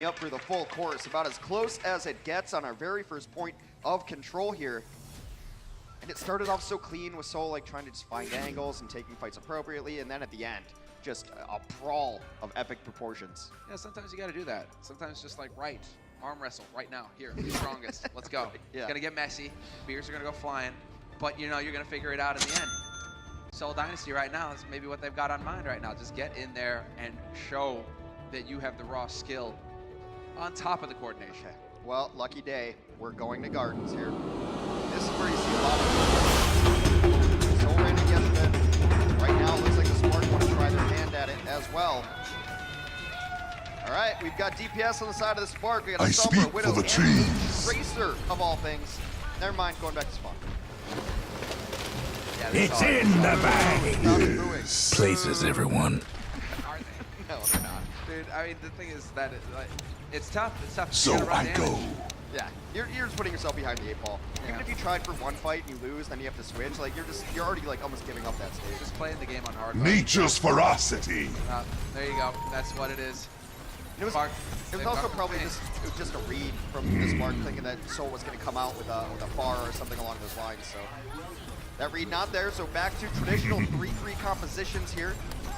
up for the full course, about as close as it gets on our very first point of control here. And it started off so clean with Soul like trying to just find angles and taking fights appropriately, and then at the end, just a brawl of epic proportions. Yeah, sometimes you gotta do that. Sometimes just like, right, arm wrestle right now, here, who's strongest, let's go. Yeah. It's gonna get messy, beers are gonna go flying, but you know, you're gonna figure it out in the end. Soul Dynasty right now is maybe what they've got on mind right now. Just get in there and show that you have the raw skill on top of the coordination. Okay. Well, lucky day. We're going to Gardens here. This is where you see a lot of Soul ran in yesterday. Right now, it looks like the Spark want to try their hand at it as well. All right, we've got DPS on the side of the Spark. We got a Stomper, a Widow, for the and trees. Tracer of all things. Never mind, going back to Spawn. Yeah, It's in the bag. Yes. Places, everyone. Are they? No, they're not. Dude, I mean, the thing is that it's tough. It's tough. So You gotta run I damage. go. Yeah, you're just putting yourself behind the 8-ball. Even Yeah. if you tried for one fight and you lose, then you have to switch. Like you're already like almost giving up that stage. Just playing the game on hard. Nature's ferocity. There you go. That's what it is. It was, Spark, it was they've also got probably things. just a read from the Spark, thinking that Soul was going to come out with a bar or something along those lines. So that read not there. So back to traditional 3-3 compositions here.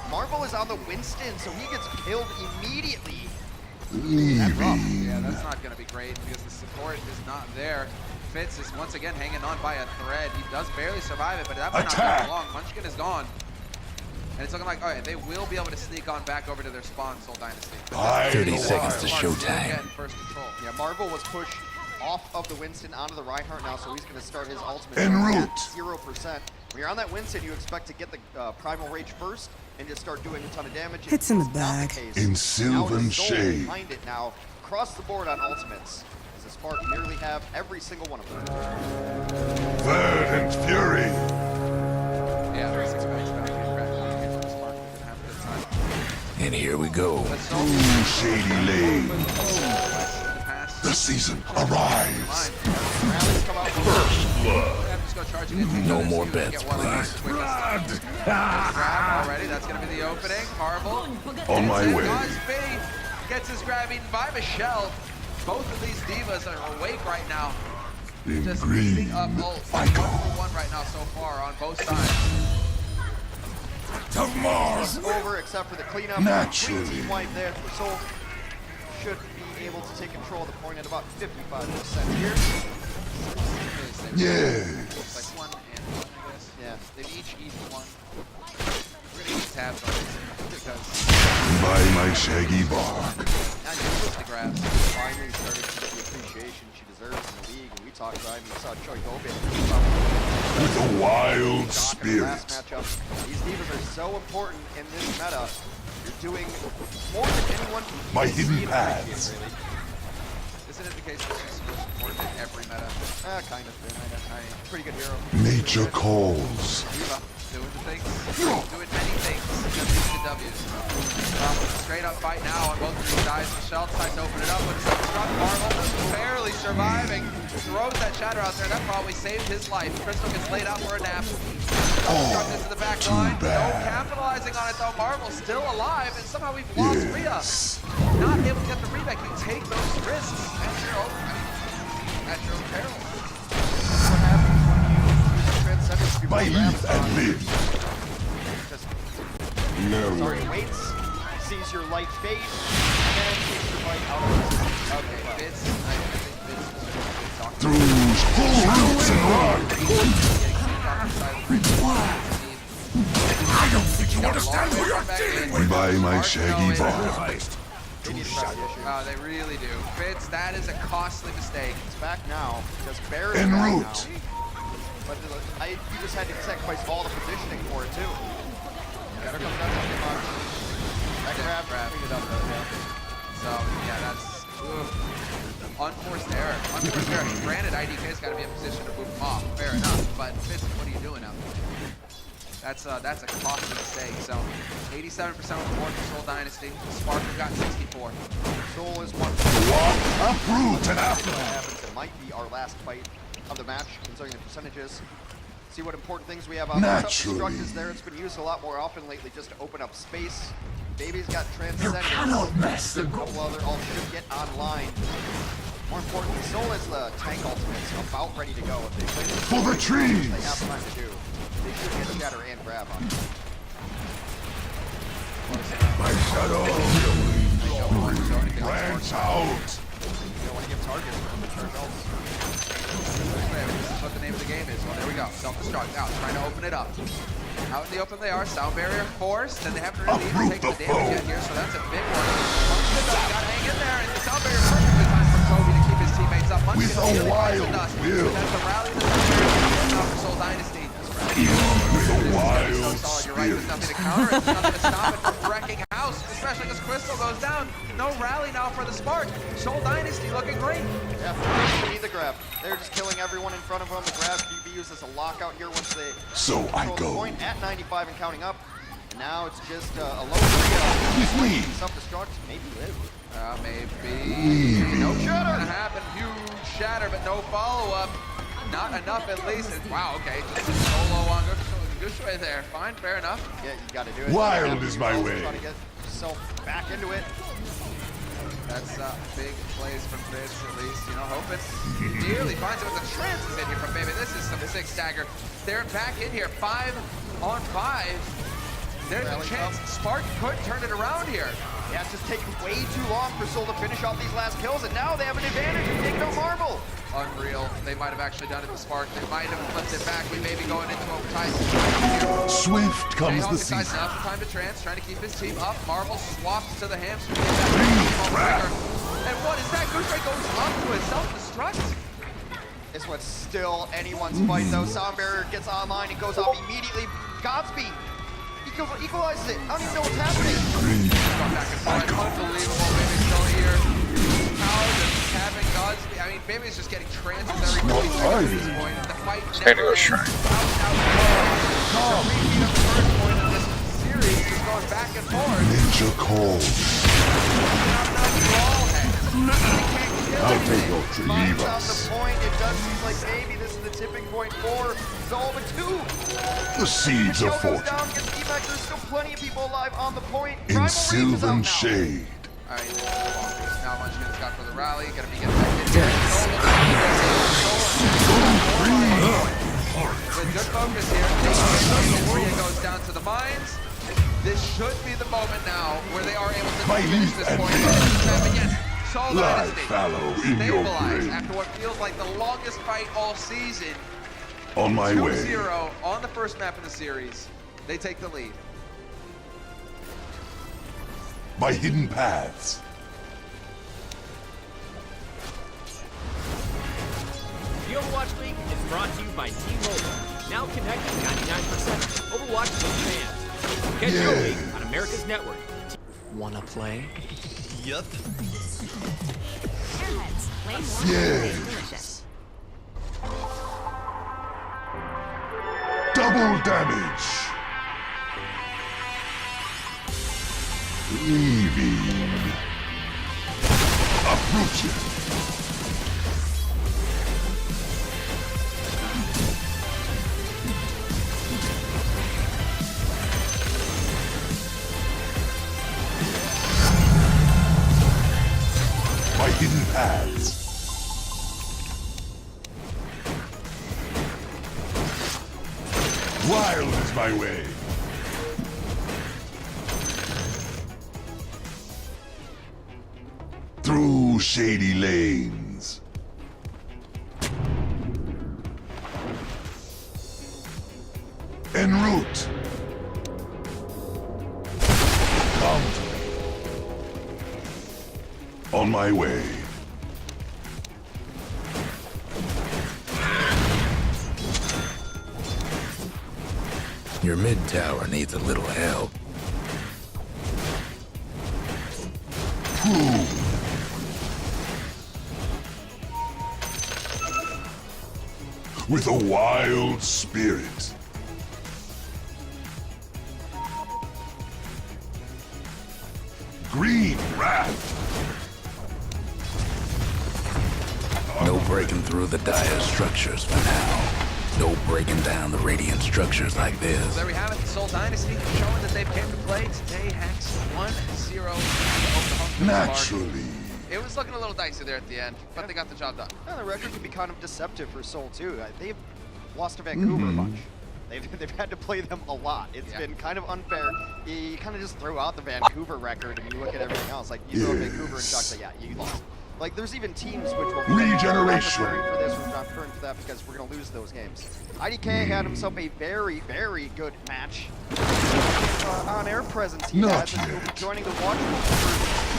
Marvel is on the Winston, so he gets killed immediately. That's rough. Yeah, that's not going to be great because the support is not there. Fitz is once again hanging on by a thread. He does barely survive it, but that might not be Attack. for long. Munchkin is gone. And it's looking like, all right, they will be able to sneak on back over to their spawn, Soul Dynasty. 30 seconds to Marvel will showtime. get first control. Yeah, Marvel was pushed off of the Winston onto the Reinhardt now, so he's going to start his ultimate En at route. 0%. When you're on that Winston, you expect to get the Primal Rage first and just start doing a ton of damage. It's in the Not the bag. case. In Now sylvan it's Soul shade. behind it now, across the board on ultimates. As the Spark nearly have every single one of them. Verdant fury. Yeah, 3-6 points back. For the Spark. They're gonna have a good time. And here we go. But Soul Ooh, shady lane. pass. The season arrives. Rallies come out first. Yeah, just go charging in. No more See if we can bets, get one of those please. quickest. Grab already. That's going to be the opening. Marvel. On my way. Godspeed gets his grab eaten by Michelle. Both of these divas are awake right now. In Just green, beating up ults. I 1 go. for 1 right now so far on both sides. Tomorrow. Over except for the cleanup. Naturally. Team wipe there for Soul. Should be able to take control of the point at about 55% here. Yes. Like 1 and 1, I guess. Yeah. They've each eaten 1. We're going to keep tabs on this because By my shaggy bark. Now you look the grabs. finally started to get the appreciation she deserves in the league. And we talked about it. We saw Choi Gobin With a wild last spirit. matchup. These divas are so important in this meta. You're doing more than anyone can My see hidden and paths. appreciate, really. Isn't it the case that she's most important in every meta? Kind of. Pretty good hero. Nature calls. Diva, doing the things, doing many things, just using the W's. Straight up fight now on both of these sides. Michelle tries to open it up, but it's struck. Marvel barely surviving. Throws that shatter out there. That probably saved his life. Crystal gets laid out for a nap. Struck into the back too line. bad. No capitalizing on it though. Marvel's still alive, and somehow we've lost Yes. Rhea. Not able to get the reback. You take those risks at your own peril. What happens when you use transcendence before My youth and live. Just No. sorry, waits, sees your light fade, and then takes your light out of it. Okay, Fitz. I think Fitz is talking. Through full roots and run. I don't think you understand who you're dealing with. By my shaggy bark. They need to stop the issue. They really do. Fitz, that is a costly mistake. It's back now, just barely En back route. now. But you just had to sacrifice all the positioning for it too. Better come down to the box. That grab, clean it up though, yeah. So, yeah, that's unforced error. Unforced error. Granted, IDK's got to be in position to move him off. Fair enough. But Fitz, what are you doing out there? That's a costly mistake. So, 87% reward for Soul Dynasty. Sparker got 64. Soul is one. Walk, uproot, and after. What happens? It might be our last fight of the match, considering the percentages. See what important things we have on Naturally. Self-destruct is there. It's been used a lot more often lately just to open up space. Baby's got You Transcendence. cannot mess the A couple other ults should get online. More importantly, Soul is the tank ultimates about ready to go. If they play this For the trees! they have time to do. They should get Shatter and grab on. My shadow branch out. You don't want to give targets for the charge ults. This is what the name of the game is. Well, there we go. Self-destruct. Now, trying to open it up. Out in the open they are. Sound barrier forced, and they haven't really even Uproot taken the the damage foe. yet here, so that's a big one. Munchkin got to hang in there, and the sound barrier perfectly timed for Kobe to keep his teammates up. Munchkin With a really bites the wild dust. will. But that's the rally that the barrier is for Soul Dynasty. With a So wild solid, you're right. There's spirit. nothing to counter it. There's nothing to stop it from wrecking house, especially because Crystal goes down. No rally now for the Spark. Soul Dynasty looking great. Yeah, they need the grab. They're just killing everyone in front of them. The grab can be used as a lockout here once they So I control the go. point at 95 and counting up. And now it's just a low With me. self-destruct, maybe live. Maybe no shatter. Gonna happen. Huge shatter, but no follow-up. Not enough at least. Wow, okay. Just a solo on Gushue there. Fine, fair enough. Yeah, you gotta do it. Wild You is my also way. Try to get yourself back into it. That's big plays from Chris, at least, you know, hoping. He nearly finds it with the trances in here from Baby. This is some sick stagger. They're back in here, 5 on 5. There's a Rally chance up. Spark could turn it around here. Yeah, it's just taking way too long for Soul to finish off these last kills, and now they have an advantage of taking out Marvel. Unreal. They might have actually done it to Spark. They might have flipped it back. We may be going into overtime here. Swift comes Jayhawk the decides season. now's the time to trance, trying to keep his team up. Marvel swaps to the hamstring. And what is that? Gushue goes up to a self-destruct. This one's still anyone's fight, though. Sound Barrier gets online and goes off immediately. Godspeed equalizes it. I don't even know what's happening. Going back and forth. Unbelievable. Baby's still here. Howard is having Godspeed. I mean, Baby's just getting trances every 40 seconds at this point. The fight never ends. Out. It's a repeat of the first point of this series. Just going back and forth. Ninja calls. I'll take your Finds out Trivas. the point. It does seem like maybe this is the tipping point for Soul, but 2. The seeds of Shell goes fortune. down, gets Emax. There's still plenty of people alive on the point. In Primal Reach is out sylvan now. shade. All right, now Munchkin's got for the rally. Gonna be getting back in here. With good focus here. Furion goes down to the mines. This should be the moment now where they are able to My finish leaf this and point. blood. Again, Soul Lie Dynasty fallow in your stabilized grave. after what feels like the longest fight all season. On my way. 2-0 on the first map of the series. They take the lead. By hidden paths. The Overwatch League is brought to you by T-Mobile. Now connecting 99% Overwatch League fans. Catch your Yeah. league on America's network. Wanna play? Yup. Airheads. Play more. Yes. Taste delicious. Double damage. Leaving. Approaching. By hidden paths. Wild is my way. Through shady lanes. En route. Count. On my way. Your mid tower needs a little help. With a wild spirit. Green wrath. No breaking through the dire structures for now. No breaking down the radiant structures like So this. there we have it, the Soul Dynasty showing that they've came to play today. Hex 1-0 over the Hungry Spark. Naturally. It was looking a little dicey there at the end, but they got the job done. Yeah, the record can be kind of deceptive for Seoul too. They've lost to Vancouver a bunch. They've had to play them a lot. It's been kind of unfair. You kind of just throw out the Vancouver record and you look at everything else. Like you throw Vancouver and Chuck, yeah, you lost. Like there's even teams which will Regeneration. We're not preparing for this, we're not preparing for that because we're gonna lose those games. IDK had himself a very, very good match. On-air presence he Not had, he'll be yet. joining the watch.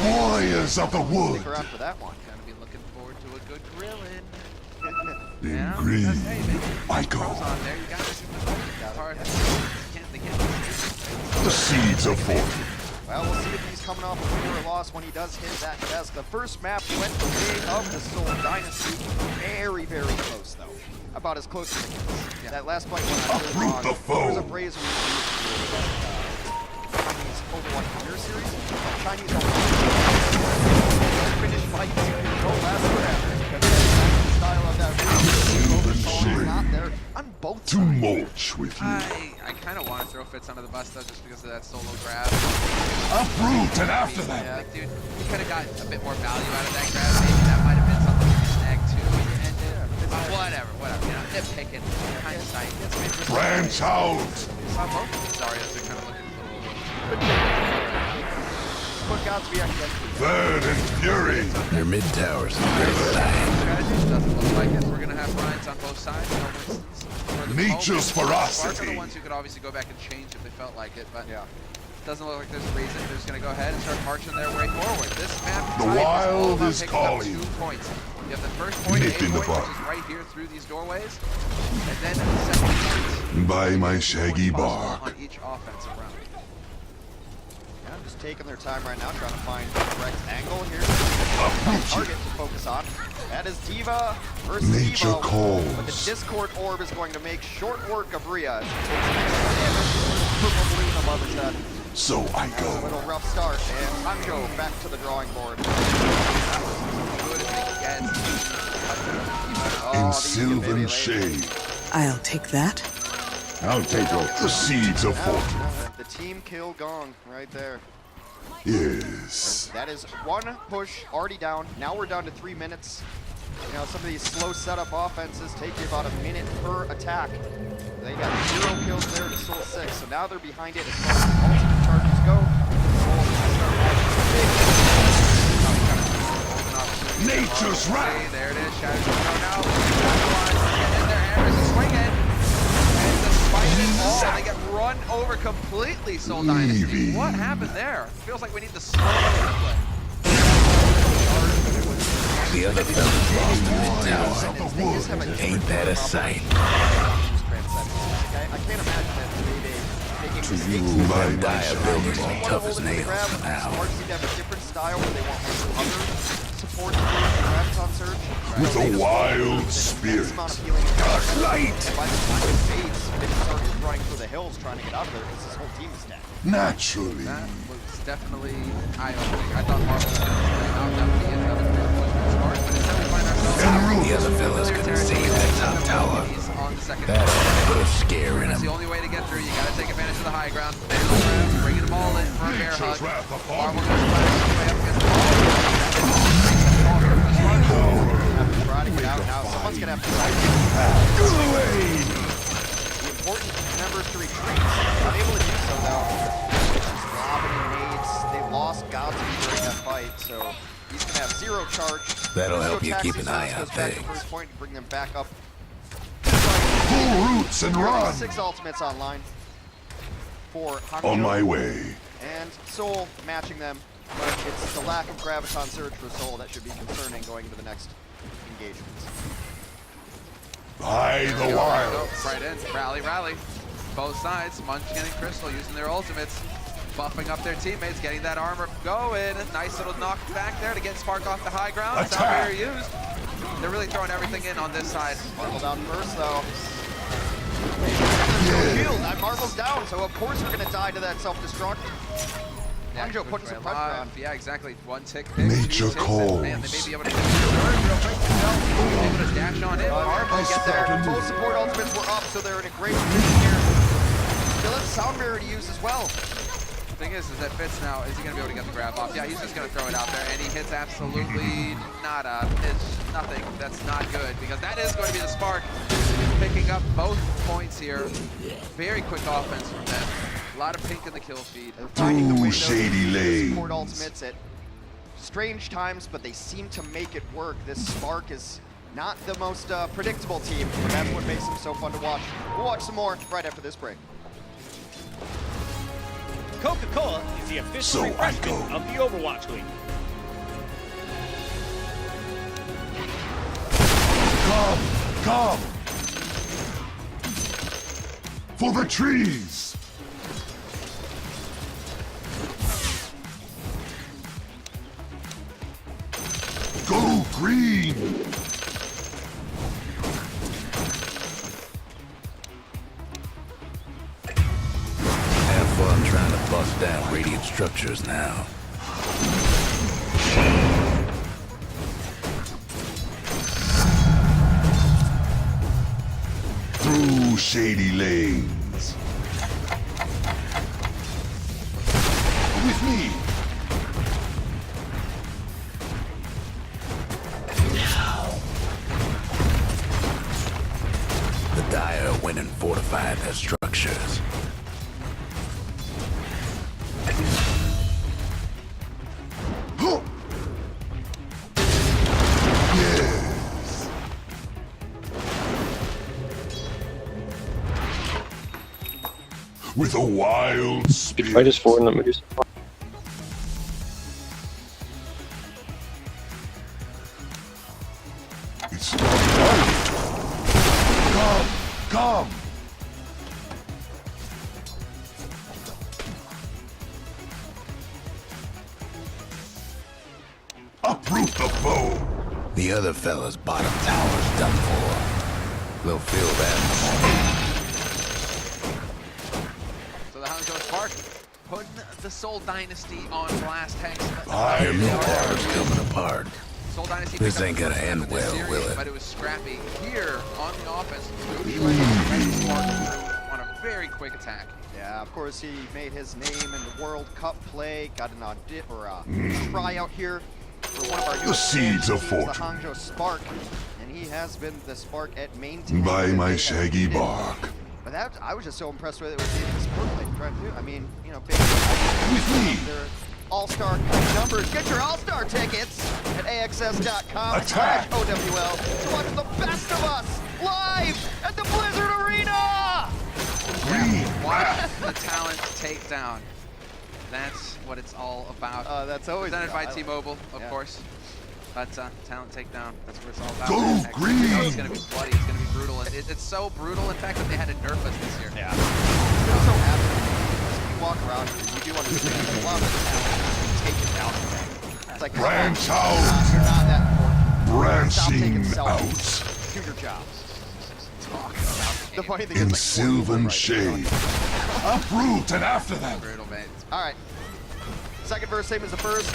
Warriors of the Stick wood. around for that one. Gonna be looking forward to a good grilling. In green, Hey, man, I pros go. on there. You guys see the part. They can't. The seeds of fortune. Well, we'll see if he's coming off a win or a loss when he does hit that desk. The first map went the way of the Soul Dynasty. Very, very close, though. About as close as it gets. That last fight went Uproot the foe. There was a Brazen Chinese Overwatch Career Series. Chinese Overwatch finish fights don't last forever because the style of that is not there on both To sides. mulch with you. I kind of want to throw Fitz under the bus though, just because of that solo grab. Uproot and after that. Yeah, like, dude, he could have got a bit more value out of that grab. Maybe that might have been something to snag too. Whatever. You know, nitpicking, hindsight. Branch out. Both of these Zarias are kind of looking a little. Put God's reaction. Burn and fury. Your mid towers in great dying. Strategy doesn't look like it. We're gonna have Bryans on both sides. For the Nature's Spark are the ferocity. ones who could obviously go back and change if they felt like it, but Yeah. doesn't look like there's a reason. They're just gonna go ahead and start marching their way forward. This map The type is all wild about is picking up calling. 2 points. You have the first point, Nip A in the point, butt. which is right here through these doorways, and then the second point. By my Points shaggy possible bark. on each offensive round. Yeah, just taking their time right now, trying to find the correct angle here. Uproot you. Target to focus on. That is Diva versus Nature Evo. calls. But the Discord Orb is going to make short work of Rhea. She takes an extra damage. Purple balloon above his head. So I A go. little rough start, and Hanjo back to the drawing board. That was as good as it gets. In the sylvan baby shade. I'll take that. I'll take the seeds of fortune. The team kill gong right there. Yes. That is 1 push already down. Now we're down to 3 minutes. You know, some of these slow setup offenses take you about a minute per attack. They got 0 kills there to Soul 6, so now they're behind it as far as ultimate charges go. Nature's Hey, wrath. there it is. Shadows coming out now. Get in there, hammers and swinging. And despite it all, they get run over completely, Soul Dynasty. Leaving. What happened there? Feels like we need the slow replay. The other fellas lost the mid Warriors tower. of the wood. Ain't that a sight? I can't imagine that maybe making To mistakes. you, my Dire builders shaggy are bark. tough as nails for now. Smart seem to have a different style where they want other support to do the Graviton Surge. With They a just wild want the spirit. immense amount of healing. Dark light. And by the time it fades, Mitch started running through the hills trying to get out of there because his whole team is dead. Naturally. That was definitely eye-opening. I thought Marvel was going to play out. That would be another great push for the Sparks, but instead we find ourselves En route. The other fellas couldn't save that top tower. He's on the second That floor. put a scare in That's the him. only way to get through. You got to take advantage of the high ground. There's the grab, bringing them all in for a bear hug. Nature's wrath upon Marvel you. goes flash his way up against the wall. Have to try to get out now. Someone's going to have to try to Get away. The important members to retreat. Unable to do so, though. Just robbing and nades. They lost Godspeed during that fight, so he's going to have 0 charge. That'll Rizzo help you taxi keep an eye service on goes back to things. first point to bring them back up. Pull roots and run. 6 ultimates online for Hanjo. On my way. And Soul matching them, but it's the lack of Graviton Surge for Soul that should be concerning going into the next engagements. By the wild. Right in. Rally. Both sides. Munchkin and Crystal using their ultimates. Buffing up their teammates, getting that armor going. Nice little knock back there to get Spark off the high ground. It's out Attack. here used. They're really throwing everything in on this side. Marvel down first, though. Shield. That Marvel's down, so of course we're going to die to that self-destruct. Hanjo putting some pressure on. Yeah, exactly. 1 tick. Nature Man, they may calls. be able to get real quick. Able to dash on in. Marvel get there. Both support ultimates were up, so they're in a great position here. Still has sound barrier to use as well. The thing is that Fitz now, is he going to be able to get the grab off? Yeah, he's just going to throw it out there, and he hits absolutely nada. It's nothing. That's not good, because that is going to be the spark. Picking up both points here. Very quick offense from them. A lot of pink in the kill feed. Finding the windows shady to lanes. support ultimates at strange times, but they seem to make it work. This Spark is not the most predictable team, but that's what makes them so fun to watch. We'll watch some more right after this break. Coca-Cola is the official So I refreshment go. of the Overwatch League. Come! For the trees! Go green! Have fun trying to bust down radiant structures now. Through shady lanes. With me. The Dire went and fortified their structures. Huh. Yes. With a wild Could you fight us spirit. forward and let me do something? It's not right. Come! Uproot the foe! The other fella's bottom tower's done for. They'll feel that So the Hangzhou Spark putting the Seoul Dynasty on blast. Hex. I Your mid tower's coming apart. Soul Dynasty This picked up ain't the gonna first end win of this well, will series, it? But it was scrappy here on the offense. Ready Spark on a very quick attack. Yeah, of course he made his name in the World Cup play, got an audit or a tryout here for one of our newest seeds of teams, fortune. the Hangzhou Spark, and he has been the Spark at maintaining. By that my they have shaggy needed. bark. But that, I was just so impressed with it was the support they tried to do. I mean, you know, big With me. their all-star numbers. Get your all-star tickets at AXS.com/OWL to watch the best of us live at the Blizzard Arena. Green! Watch the talent takedown. That's what it's all about. That's always Presented by I- T-Mobile, of yeah. course. But talent takedown, that's what it's all about. Go Heck, green! you know it's going to be bloody, it's going to be brutal. And it's so brutal, in fact, that they had to nerf us this year. Yeah. I'm so happy because if you walk around here, you do understand that a lot of the talent take it down. It's like, Branch you're out! not that important. Stop taking Branching selfies. out. Do your job. Talk about the The game. funny thing In is, like, sylvan right shade. Uproot and after them! Brutal, man. All right. Second verse, same as the first.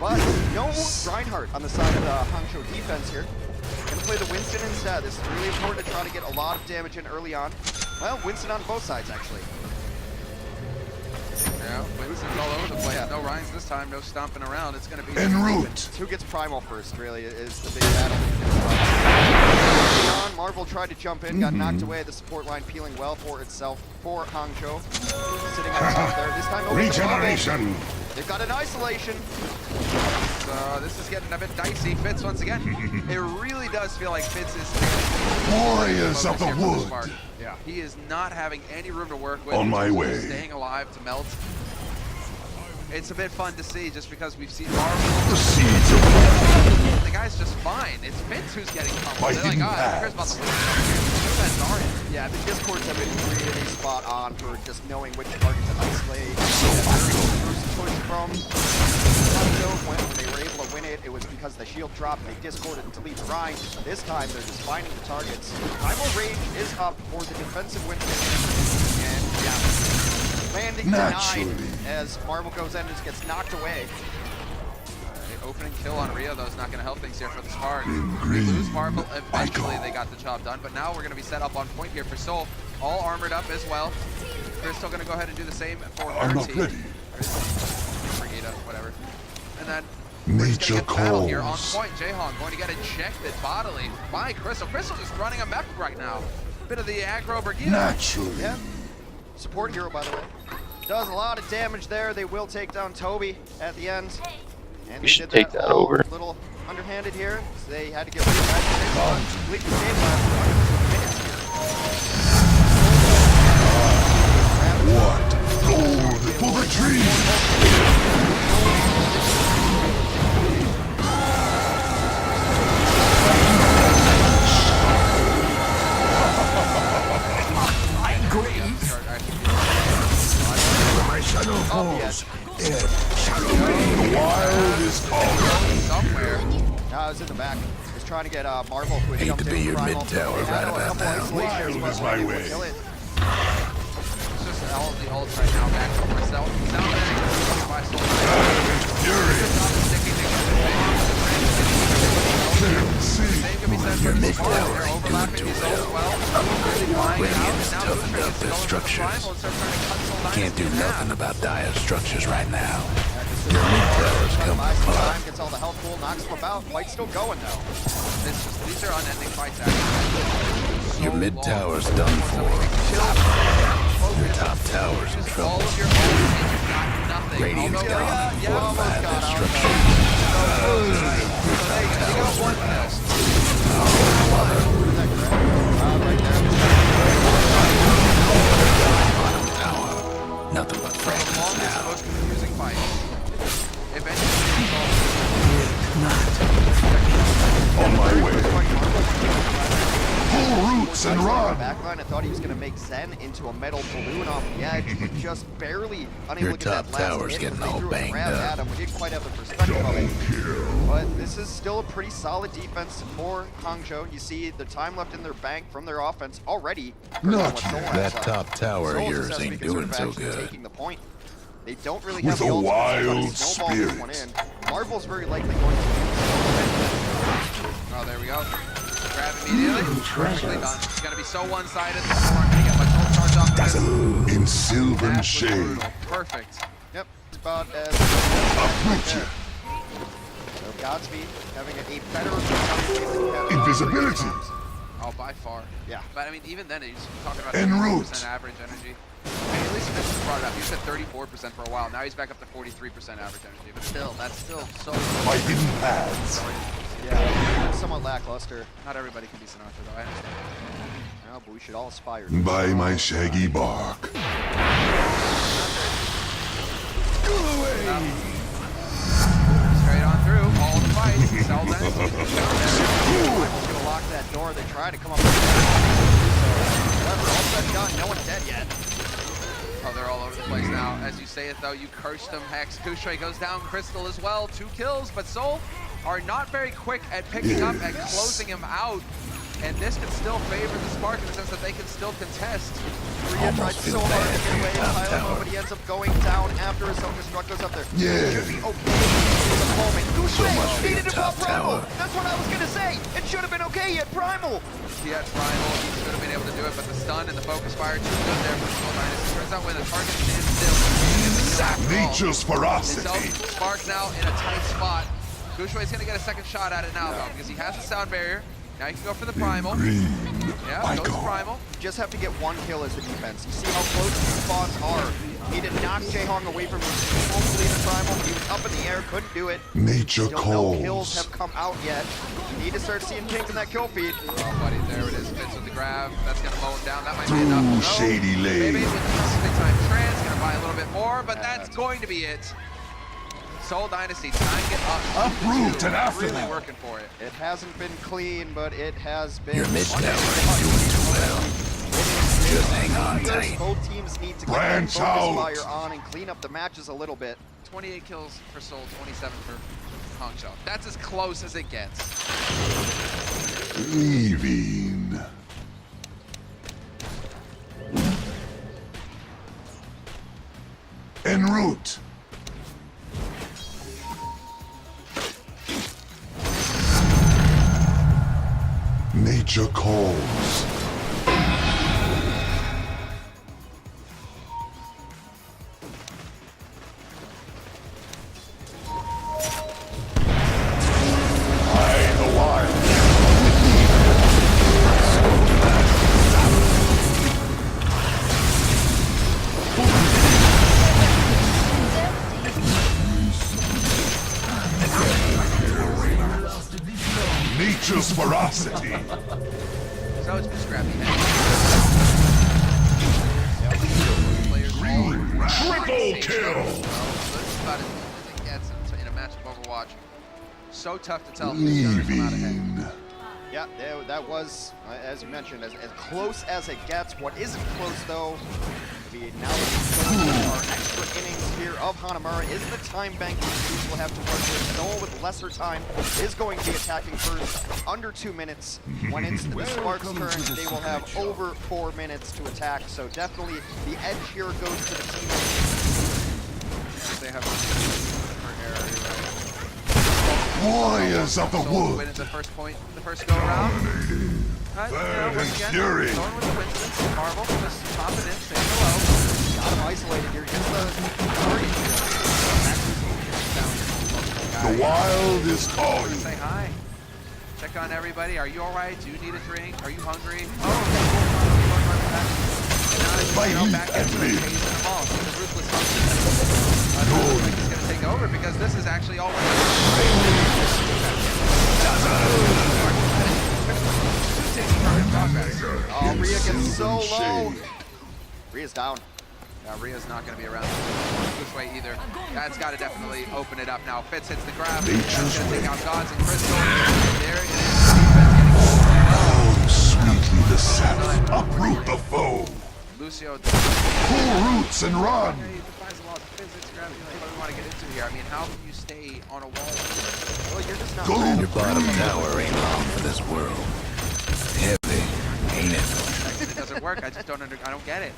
But no Reinhardt on the side of the Hangzhou defense here. Gonna play the Winston instead. This is really important to try to get a lot of damage in early on. Well, Winston on both sides, actually. Yeah, Winston's all over the place. No Ryan's this time, no stomping around. It's going to be... En route! It's who gets primal first, really, is the big battle. Furion, Marvel tried to jump in, got knocked away. The support line peeling well for itself for Hangzhou. Sitting on top there. This time over the Regeneration! They've got an isolation. So this is getting a bit dicey. Fitz, once again, it really does feel like Fitz is... Warriors of the here for wood! Spark. Yeah. He is not having any room to work with. On in my terms of way. Staying alive to melt. It's a bit fun to see just because we've seen Marvel. The seeds of fortune! The guy's just fine. It's Fitz who's getting pummeled. My They're like, hidden oh, who cares about paths. the Fitz are in. Yeah, the Discords have been really spot on for just knowing which target to isolate. First push from Cinco, when they were able to win it, it was because the shield dropped. They discorded and deleted Rhine. This time, they're just finding the targets. Primal Rage is up for the defensive Winston. And yeah, landing denied Naturally. as Marvel goes in and just gets knocked away. Opening kill on Rio, though, is not going to help things here for the Spark. In We green, lose Marvel. Eventually, I go. they got the job done, but now we're going to be set up on point here for Soul. All armored up as well. Crystal going to go ahead and do the same for I'm her not team. ready. Brigida, whatever. And then we're just Nature going to get the battle here on calls. point. Jayhong going to get ejected bodily by Crystal. Crystal just running a mech right now. Bit of the aggro Brigida. Naturally. Yeah. Support hero, by the way. Does a lot of damage there. They will take down Toby at the end. And they should did take that over. A little underhanded here. So they had to get rid of that. Completely saved by minutes here. What? Gold for the tree! My shadow falls. The wild is calling. Somewhere. No, I was in the back. He was trying to get Marvel who had Hate jumped to in be with your Primal. mid-tower They had right a about couple now. isolations, Wild but is they my were able to way. kill it. It's just all of the ults right now back from myself. Sound very by Soul. Furion. Sticking together. Can't see. Same can be said Your for the mid Spark. tower They're ain't doing overlapping too these ults well. Really flying it out. Radiant's And now toughened Lucius up is their going for the structures. Primal and start trying to cut Soul Can't do Dynasty in nothing half. about dire structures right now. Your mid-tower's coming Buys some apart. time, gets all the health pool, knocks them about. Fight's still going though. These are unending fights, actually. Your So mid-tower's long. done So for. we can chill. Your top tower's in Just all trouble. of your ults and you've got nothing. Radiant's Although, gone. yeah, almost Fortified got their out. structures. they got one kill. Right there. Bottom tower. Nothing but The fragments longest, now. most confusing fight. Eventually, On my way. Pull roots and run. Backline, I thought he was going to make Zen into a metal balloon off the edge, but just barely unable Your to get that top last tower's hit. getting They all threw a banged grab up. at him. We didn't quite have the perspective of it. But this is still a pretty solid defense for Hangzhou. You see the time left in their bank from their offense already. Not What Seoul yet. has That done. top tower of Seoul just yours has to be ain't concerned doing of so actually good. taking the point. They don't really With have the a ultimate to try to wild snowball this one spirit. in. Marvel's very likely going to oh, there we go. Grab immediately. Perfectly done. It's going to be so one-sided. People aren't going to get much ult charge off of this. Dazzle in sylvan That was shade. brutal. Perfect. Yep, it's about as Uproot you. So Godspeed having a better game than he had Invisibility. previous times. Oh, by far. Yeah. But I mean, even then, he's talking about En 34% route. average energy. I mean, at least Mitch brought it up. He was at 34% for a while. Now he's back up to 43% average energy. But still, that's still so. My hidden paths. Yeah, somewhat lackluster. Not everybody can be Sinatra, though. I understand. No, but we should all aspire to By my shaggy bark. Straight on through. All the fights. Sell that. Primal's gonna lock that door. They try to come up with however, all said and done, no one's dead yet. Oh, they're all over the place now. As you say it, though, you cursed him. Hex Kushui goes down. Crystal as well. 2 kills, but Soul are not very quick at picking up and closing him out. And this can still favor the Spark in the sense that they can still contest. Rhea tried Almost so feel hard bad to for get away your and top pile him, tower. but he ends up going down after his self-destruct goes up there. Yeah. Should be okay in the moment. So much for needed your to pop top Primal. tower. That's what I was gonna say. It should have been okay. He had Primal. He had Primal. He should have been able to do it, but the stun and the focus fire too good there for Soul Dynasty. Turns out when the target stands still, he gets the kill after all. Nature's ferocity. So Spark now in a tight spot. Kushui's gonna get a second shot at it now, though, because he has the sound barrier. Now he can go for the Primal. Green. Yeah, I goes go. Primal. You just have to get one kill as the defense. You see how close these spots are. He did knock Jaehong away from his hopefully the Primal. He was up in the air, couldn't do it. Nature Still no kills calls. have come out yet. You need to start seeing pink in that kill feed. Oh, buddy, there it is. Fits with the grab. That's gonna mow him down. That might be Through enough. No. shady Maybe lane. with the big time trans, gonna buy a little bit more, but that's going to be it. Soul Dynasty tying it up. Uproot and after Really them. working for it. It hasn't been clean, but it has been. Your mid-tower ain't doing too well. Just hang on Yes, tight. both teams need to get Branch that focus out. fire on and clean up the matches a little bit. 28 kills for Soul, 27 for Hangzhou. That's as close as it gets. Leaving. En route. future calls. I, the wild. Nature's ferocity. So it's been scrappy. Triple kill. That's about as good as it gets in a match of Overwatch. So tough to tell who's going to come out ahead. Leaving. Yeah, that was, as you mentioned, as close as it gets. What isn't close, though, now that our extra innings here of Hanamura is the time bank which will have to work with. Noah with lesser time is going to be attacking first, under 2 minutes. When it's the Sparks' turn, they will have over 4 minutes to attack. So definitely the edge here goes to the team. They have for area, right? Warriors of the Soul win wood. at the first point, the first go around. Burning fury. Thorn with the coincidence. Marvel just pop it in, say hello. Got him isolated here. Gets the target The wild is Say calling. hi. Check on everybody. Are you alright? Do you need a drink? Are you hungry? Oh, okay, cool. Now it's back and into the live. phase in the ball. So the ruthless function. I don't think he's gonna take over because this is actually all Oh, Rhea gets so low. Rhea's down. Rhea's not going to be around this way either. That's got to definitely open it up now. Fitz hits the grab. That's going to take out Gods and Crystal. There it is. Oh, sweetly the south. Uproot the foe. Lucio. Pull roots and run. He defies the laws of physics. Gravity. What do we want to get into here? I mean, how can you stay on a wall? Well, you're just not Go. ready. Your bottom tower ain't long for this world. Heavy, ain't it? It doesn't work. I just don't I don't get it.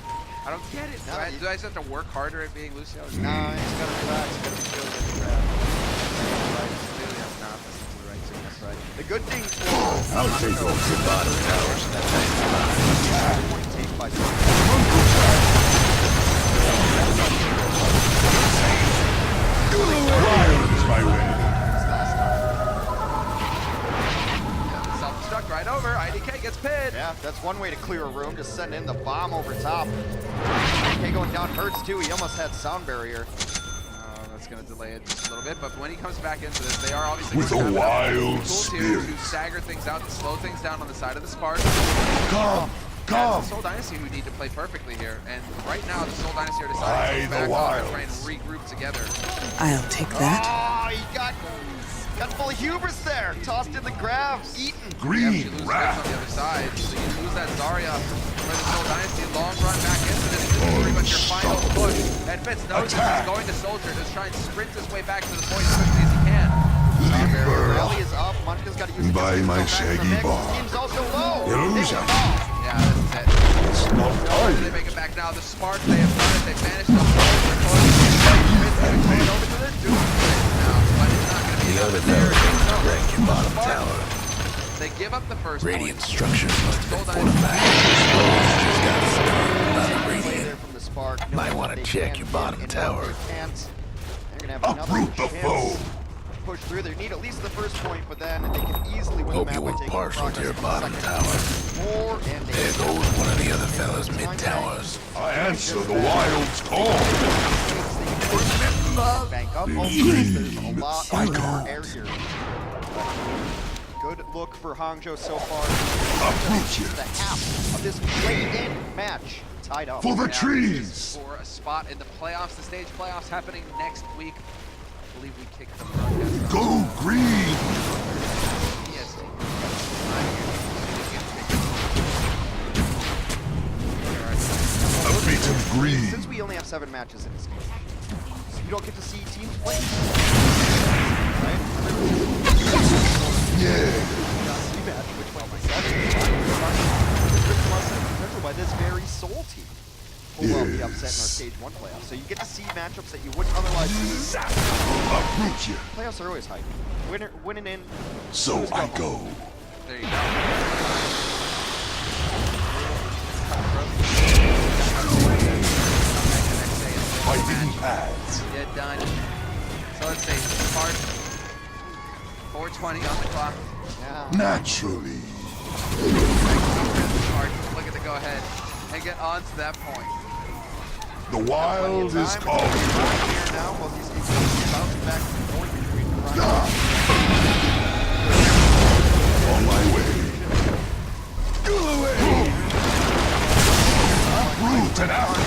I don't get it. Do I just have to work harder at being Lucio? Nah, he's gotta relax. He's gotta be chill with the grab. That's right. The good thing for I'll take over your bottom towers in that take by Wild is my way. Self-destruct right over. IDK gets pinned. Yeah, that's one way to clear a room, just send in the bomb over top. Okay, going down hurts too. He almost had sound barrier. That's going to delay it just a little bit, but when he comes back into this, they are obviously With going to a have enough wild tools here spirit. to stagger things out, to slow things down on the side of the Spark. Come, It's come. the Soul Dynasty who need to play perfectly here, and right now the Soul Dynasty are I, deciding to the back off and wild. try and regroup together. I'll take that. Oh, he got full of hubris there. Tossed in the grab, eaten. You Green lose Fitz wrath. on the other side, so you lose that Zarya for the Soul Dynasty. Long run back into this. This is pretty much your final push. And Fitz knows that he's going to Soldier to try and sprint his way back to the point as quickly as he can. Rally is up. Munchkin's got to use By the my back to the shaggy mix. bar. Team's also low. Illusion. Yeah, this is it. It's not They time. make it back now. The Spark, they have done it. They've managed to hold the coin. Fitz going over to the Doom now, but it's not going to be The other enough. tower ain't wreck your bottom Spark. tower. They give up the first Radiant point. structures must have Soul been Dynasty. fortified. Just got stunned by the radiant. There from the Spark. Might wanna They check can your win bottom and tower. they can't. They're gonna have another Uproot the chance foe. to push through. They need at least the first point, but then they can easily win Hope the you map by were taking partial to progress your from bottom second. tower. More and There goes one of the other fellas mid-towers. I answer the wild's call. Bank up. Oh, there's a lot Cinco. of air here. Good look for Hangzhou so far. Uproot you. The half of this play-in match tied up. For the Yeah, trees. this is for a spot in the playoffs, the stage playoffs happening next week. I believe we kicked the broadcast off. Go green. EST. A beaten green. Since we only have 7 matches in this game, so you don't get to see teams play. Right? Yeah. Match, which went by 7. By this very Soul team. Pull off the upset in our Stage 1 playoffs. So you get to see matchups that you wouldn't otherwise see. Uproot you. Playoffs are always hype. Winning in. So I go. There you go. Fighting paths. Get done. So let's see. Spark. 4:20 on the clock. Yeah. Naturally. Spark. Look at the go ahead and get on to that point. The wild is Time. calling. Right here now. Well, he's bouncing back and forth between Ryan. On my way. Go away. Root and out.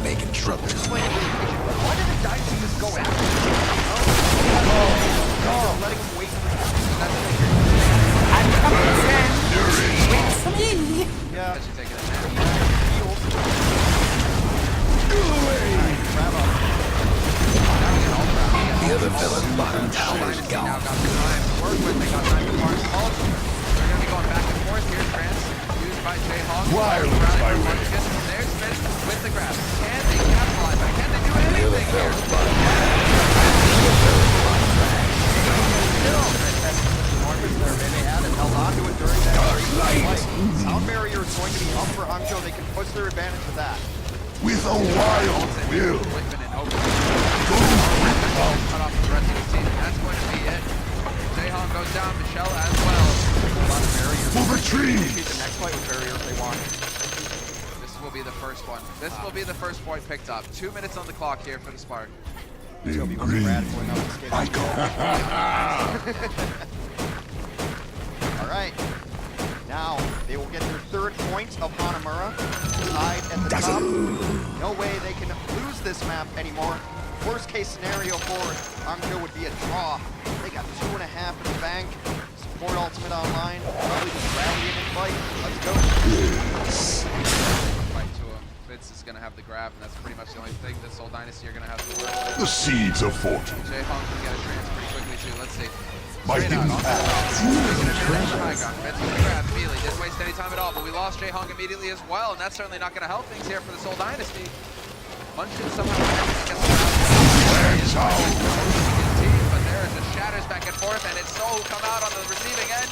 Making trouble. Why did the Dynasty just go after him? Letting him wait. I'm coming, friend. Wait for me. Yeah. As you take it now. Grab up. The other villain bottom tower's Now gone. got the time to work with. They got time to parse all. They're going to be going back and forth here. Trans used by Jayhawk. Wild is my way. There's Smith with the grab. Can they capitalize? Can they do anything here? They had it, held on to it during that fight. Sound barrier is going to be up for Hangzhou. They can push their advantage with that. With a wild will. Whitman and Open. Cut off the rest of his team. That's going to be it. Jayhawk goes down. Michelle as well. A lot of barriers. For the trees. The next fight with barrier if they want. This will be the first one. This will be the first point picked up. 2 minutes on the clock here for the Spark. In green, I go. All right. Now they will get their third point of Hanamura. Tied at the top. No way they can lose this map anymore. Worst case scenario for Hangzhou would be a draw. They got 2.5 in the bank. Support ultimate online. Probably just rally in and fight. Let's go. Fight to him. Fitz is going to have the grab, and that's pretty much the only thing that Seoul Dynasty are going to have to work with. The seeds of fortune. Jayhawk can get a trance pretty quickly too. Let's see. Fighting Straight out, paths. Taking advantage of high ground. Fitz with the grab immediately. Didn't waste any time at all, but we lost Jayhawk immediately as well, and that's certainly not going to help things here for the Seoul Dynasty. Munchkin somehow managed to get some team, but there is a shatters back and forth, and it's Seoul come out on the receiving end.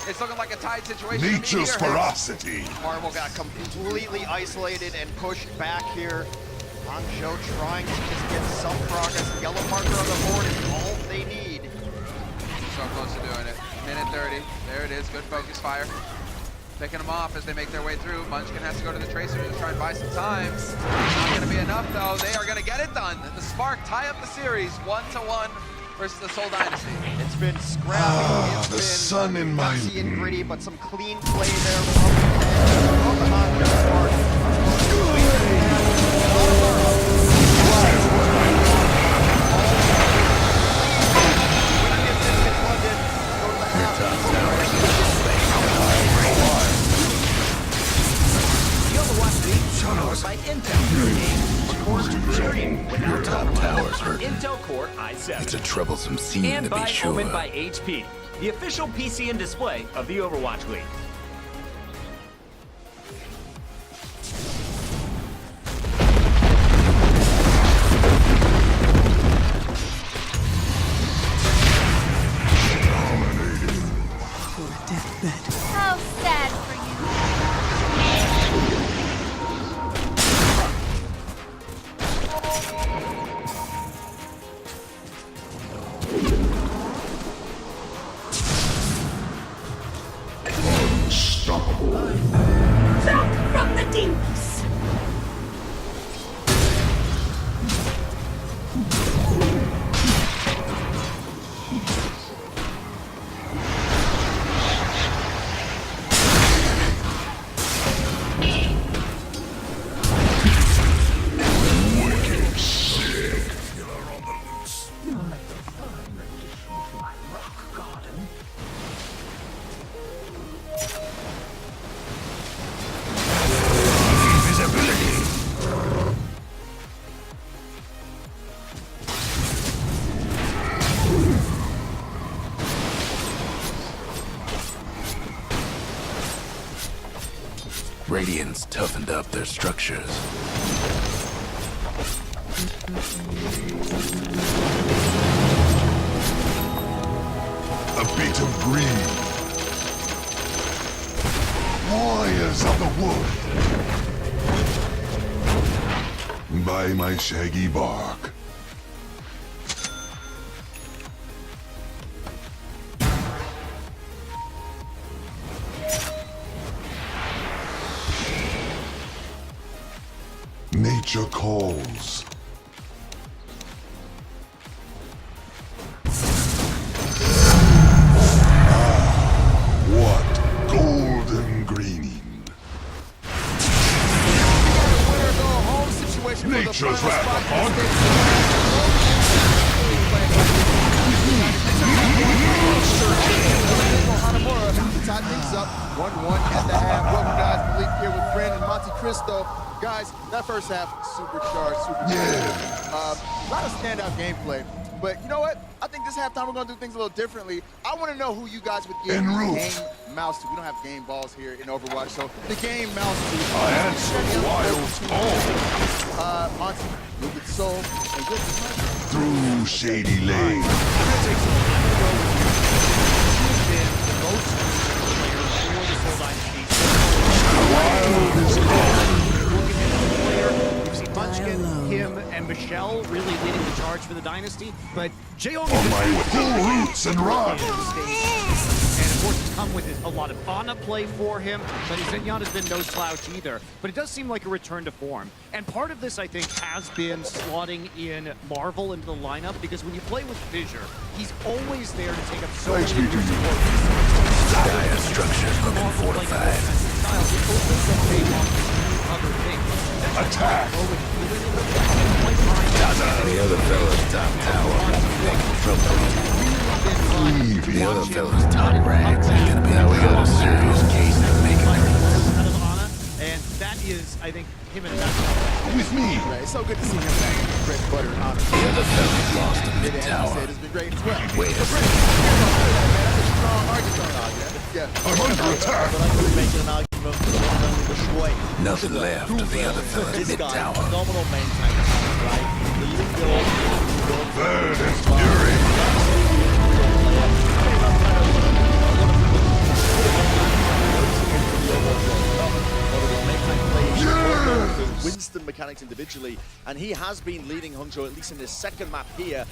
It's looking like a tied situation. Nature's ferocity. Marvel got completely isolated and pushed back here. Hangzhou trying to just get some progress. Yellow marker on the board is all they need. So close to doing it. Minute 30. There it is. Good focus fire. Picking them off as they make their way through. Munchkin has to go to the tracer to try and buy some time. Not going to be enough, though. They are going to get it done. The Spark tie up the series 1-1 versus the Seoul Dynasty. It's been scrappy. It's the been sun in my gutsy and gritty, but some clean play there from the Hangzhou Spark. The Overwatch League powered by Intel. Your top tower's hurt. Intel Core It's i7. a troublesome scene And to be by sure. Omen by HP, the official PC and display of the Overwatch League. How sad for you. Radiant's toughened up their structures. A bit of green. Warriors of the wood. By my shaggy bark. Nature calls. What golden greening. Nature's wrath upon Tie things up, 1-1 at the half. Welcome, guys. Malik here with Brent and Monte Cristo. Guys, that first half, supercharged. A lot of standout gameplay. But you know what? I think this halftime we're going to do things a little differently. I want to know who you guys would give the game mouse to. We don't have game balls here in Overwatch, so the game mouse to. I answer wild call. Monty, you'll get soul, and you'll get Through shady lane. Wild is gone. We've seen Munchkin, him, and Michelle really leading the charge for the Dynasty, but Jeong On my full roots and run. and of course, it's come with a lot of Ana play for him, but Zenyatta's been no slouch either. But it does seem like a return to form. And part of this, I think, has been slotting in Marvel into the lineup, because when you play with Fissure, he's always there to take up so many of your support. Dire structures looking fortified. Attack. The other fella's top tower making trouble. The other fella's top rags ain't gonna be now we got a serious case of making Out of Ana, and that is, I think, him and Matt. With me. It's so good to see him back. Bread, butter, and honor. The other fella's lost a mid tower. It's been great as well. Wait a second. Yeah. I'm under attack. But I couldn't make an argument for the destroy. Nothing left of the other fella's This mid guy, tower. phenomenal main tank, right? Leading build. Bird and fury. Winston mechanics individually, and he has been leading Hangzhou at least in his second map here.